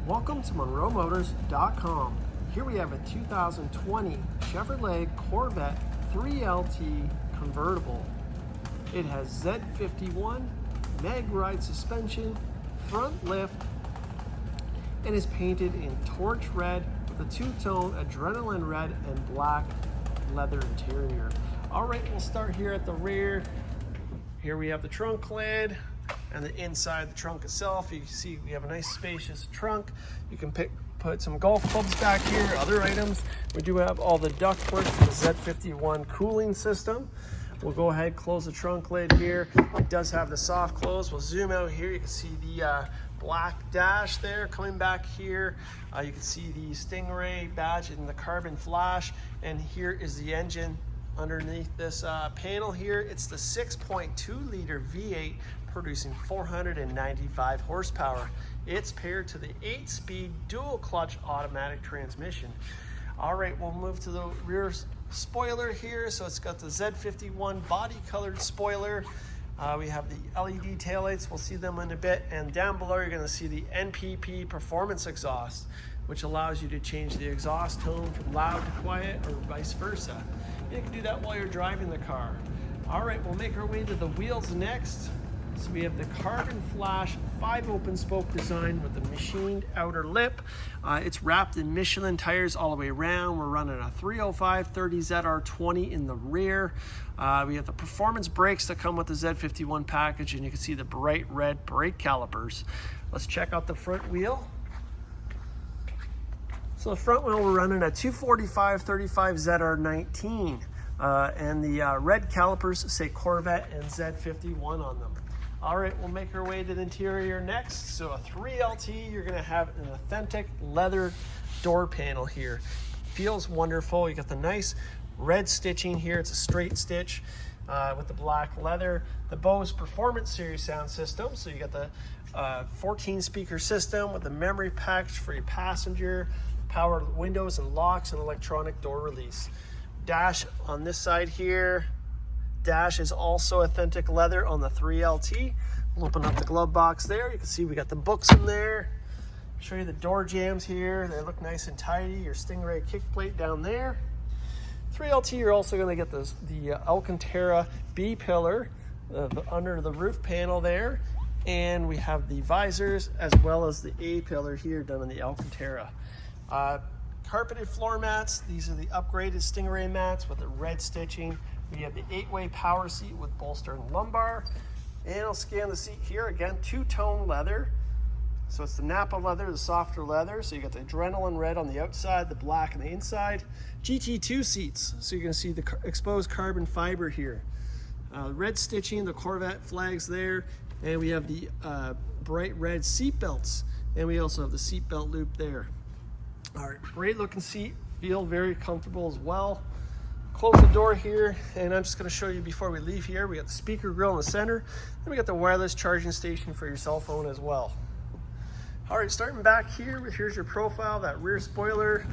Welcome to MonroeMotors.com. Here we have a 2020 Chevrolet Corvette 3LT convertible. It has Z51, MagRide suspension, front lift, and is painted in torch red with a two-tone adrenaline red and black leather interior. All right, we'll start here at the rear. Here we have the trunk lid and the inside of the trunk itself. You can see we have a nice spacious trunk. You can put some golf clubs back here, other items. We do have all the ductwork for the Z51 cooling system. We'll go ahead, close the trunk lid here. It does have the soft close. We'll zoom out here. You can see the black dash there coming back here. You can see the Stingray badge and the carbon flash. And here is the engine underneath this panel here. It's the 6.2 liter V8 producing 495 horsepower. It's paired to the 8-speed dual clutch automatic transmission. All right, we'll move to the rear spoiler here. So it's got the Z51 body colored spoiler. We have the LED taillights. We'll see them in a bit. And down below, you're gonna see the NPP performance exhaust, which allows you to change the exhaust tone from loud to quiet or vice versa. You can do that while you're driving the car. All right, we'll make our way to the wheels next. So we have the carbon flash 5-open spoke design with the machined outer lip. It's wrapped in Michelin tires all the way around. We're running a 305/30 ZR20 in the rear. We have the performance brakes that come with the Z51 package, and you can see the bright red brake calipers. Let's check out the front wheel. So the front wheel, we're running a 245/35 ZR19, and the red calipers say Corvette and Z51 on them. All right, we'll make our way to the interior next. So a 3LT, you're gonna have an authentic leather door panel here. Feels wonderful. You got the nice red stitching here. It's a straight stitch with the black leather. The Bose Performance Series sound system. So you got the 14 speaker system with the memory package for your passenger, power windows and locks, and electronic door release. Dash on this side here. Dash is also authentic leather on the 3LT. We'll open up the glove box there. You can see we got the books in there. Show you the door jambs here. They look nice and tidy. Your Stingray kick plate down there. 3LT, you're also going to get the Alcantara B pillar under the roof panel there. And we have the visors as well as the A pillar here done on the Alcantara. Carpeted floor mats. These are the upgraded Stingray mats with the red stitching. We have the 8-way power seat with bolster and lumbar. And I'll scan the seat here. Again, two-tone leather. So it's the Napa leather, the softer leather. So you got the adrenaline red on the outside, the black on the inside. GT2 seats. So you're gonna see the exposed carbon fiber here. Red stitching, the Corvette flags there. And we have the bright red seat belts. And we also have the seat belt loop there. All right, great looking seat. Feel very comfortable as well. Close the door here, and I'm just going to show you before we leave here. We got the speaker grill in the center, and we got the wireless charging station for your cell phone as well. All right, starting back here, here's your profile, that rear spoiler.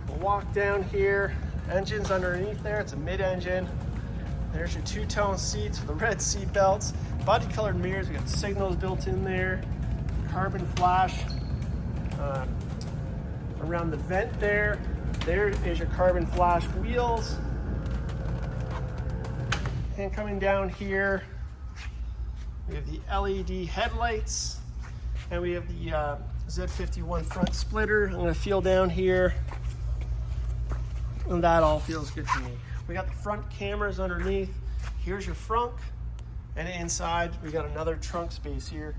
We'll walk down here. Engine's underneath there. It's a mid-engine. There's your two-tone seats with the red seat belts. Body colored mirrors. We got signals built in there. Carbon flash around the vent there. There is your carbon flash wheels. And coming down here, we have the LED headlights, and we have the Z51 front splitter. I'm gonna feel down here, and that all feels good to me. We got the front cameras underneath. Here's your frunk, and inside we got another trunk space here,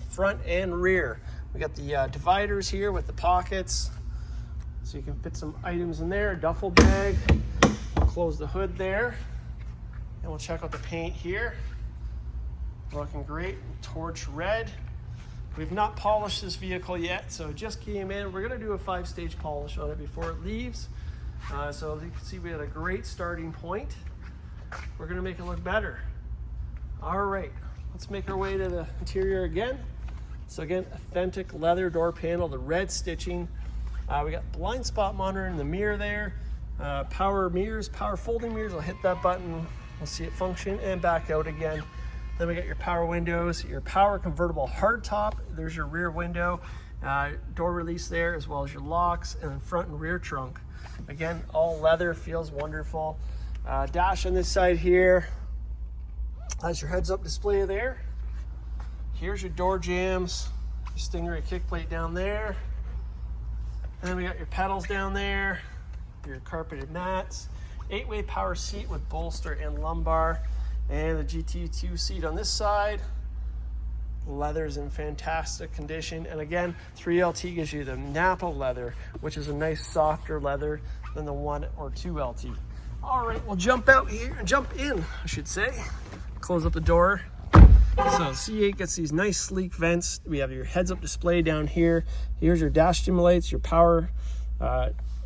front and rear. We got the dividers here with the pockets. So you can fit some items in there, a duffel bag. We'll close the hood there. And we'll check out the paint here. Looking great, torch red. We've not polished this vehicle yet, so it just came in. We're gonna do a 5-stage polish on it before it leaves. So you can see we had a great starting point. We're gonna make it look better. All right, let's make our way to the interior again. So again, authentic leather door panel, the red stitching. We got blind spot monitor in the mirror there. Power mirrors, power folding mirrors. I'll hit that button. We'll see it function and back out again. Then we got your power windows, your power convertible hardtop. There's your rear window, door release there, as well as your locks, and then front and rear trunk. Again, all leather, feels wonderful. Dash on this side here. Has your heads-up display there. Here's your door jambs, your Stingray kick plate down there. And then we got your pedals down there, your carpeted mats, 8-way power seat with bolster and lumbar, and the GT2 seat on this side. Leather's in fantastic condition, and again, 3LT gives you the Napa leather, which is a nice softer leather than the 1 or 2LT. All right, we'll jump in, I should say. Close up the door. So C8 gets these nice sleek vents. We have your heads-up display down here. Here's your dash dim lights, your power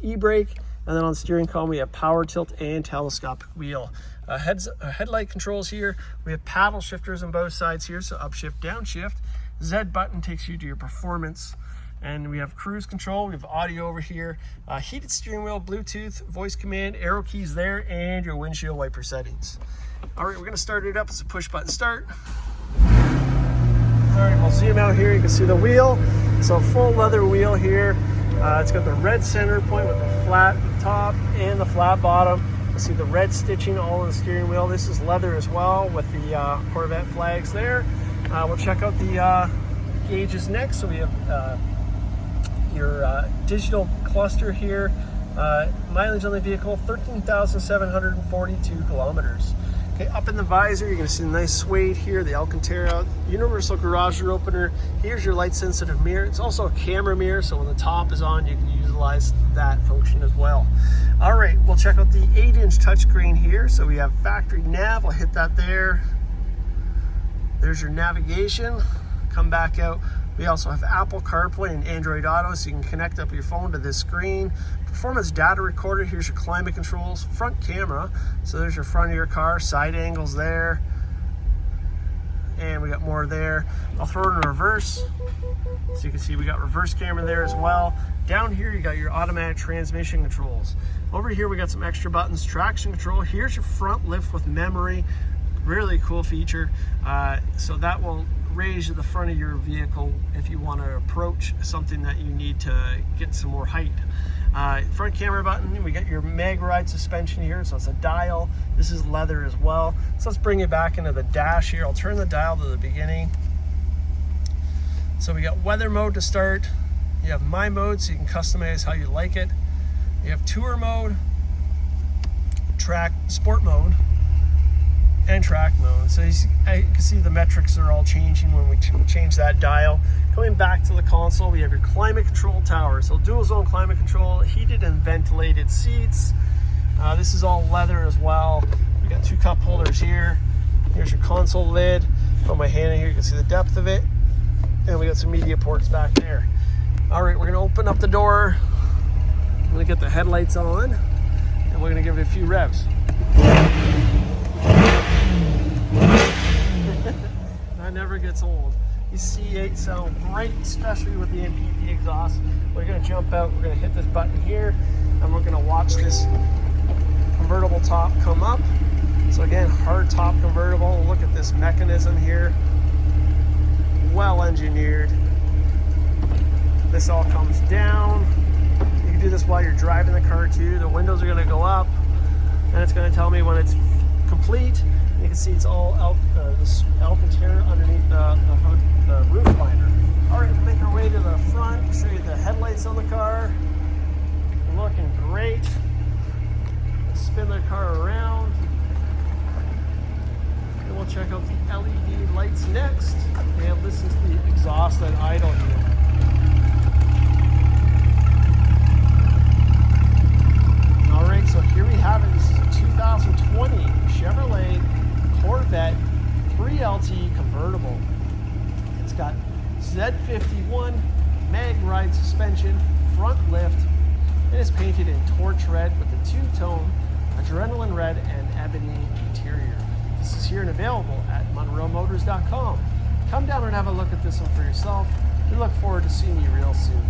e-brake, and then on the steering column we have power tilt and telescopic wheel. Headlight controls here. We have paddle shifters on both sides here, so upshift, downshift. Z button takes you to your performance. And we have cruise control, we have audio over here, heated steering wheel, Bluetooth, voice command, arrow keys there, and your windshield wiper settings. All right, we're gonna start it up. It's a push button start. All right, we'll zoom out here. You can see the wheel. So full leather wheel here. It's got the red center point with the flat top and the flat bottom. You see the red stitching all on the steering wheel. This is leather as well with the Corvette flags there. We'll check out the gauges next. So we have your digital cluster here. Mileage on the vehicle, 13,742 kilometers. Okay, up in the visor, you're gonna see a nice suede here, the Alcantara universal garage door opener. Here's your light sensitive mirror. It's also a camera mirror, so when the top is on, you can utilize that function as well. All right, we'll check out the 8-inch touchscreen here. So we have factory nav, I'll hit that there. There's your navigation, come back out. We also have Apple CarPlay and Android Auto, so you can connect up your phone to this screen. Performance data recorder, here's your climate controls, front camera. So there's your front of your car, side angles there. And we got more there. I'll throw it in reverse. So you can see we got reverse camera there as well. Down here, you got your automatic transmission controls. Over here, we got some extra buttons, traction control. Here's your front lift with memory. Really cool feature. So that will raise the front of your vehicle if you want to approach something that you need to get some more height. Front camera button, we got your MagRide suspension here, so it's a dial. This is leather as well. So let's bring it back into the dash here. I'll turn the dial to the beginning. So we got weather mode to start. You have my mode, so you can customize how you like it. You have tour mode, track, sport mode, and track mode. So you can see the metrics are all changing when we change that dial. Coming back to the console, we have your climate control tower. So dual zone climate control, heated and ventilated seats. This is all leather as well. We got 2 cup holders here. Here's your console lid. Put my hand in here, you can see the depth of it. And we got some media ports back there. All right, we're gonna open up the door. I'm gonna get the headlights on, and we're gonna give it a few revs. That never gets old. These C8 sound great, especially with the MPP exhaust. We're gonna jump out, we're gonna hit this button here, and we're gonna watch this convertible top come up. So again, hard top convertible. Look at this mechanism here. Well engineered. This all comes down. You can do this while you're driving the car too. The windows are gonna go up, and it's gonna tell me when it's complete. You can see it's all this Alcantara underneath the hood, the roof liner. All right, we'll make our way to the front, show you the headlights on the car. Looking great. Let's spin the car around. And we'll check out the LED lights next and listen to the exhaust at idle here. All right, so here we have it. This is a 2020 Chevrolet Corvette 3LT convertible. It's got Z51 MagRide suspension, front lift, and it's painted in torch red with a 2-tone adrenaline red and ebony interior. This is here and available at monroemotors.com. Come down and have a look at this one for yourself. We look forward to seeing you real soon.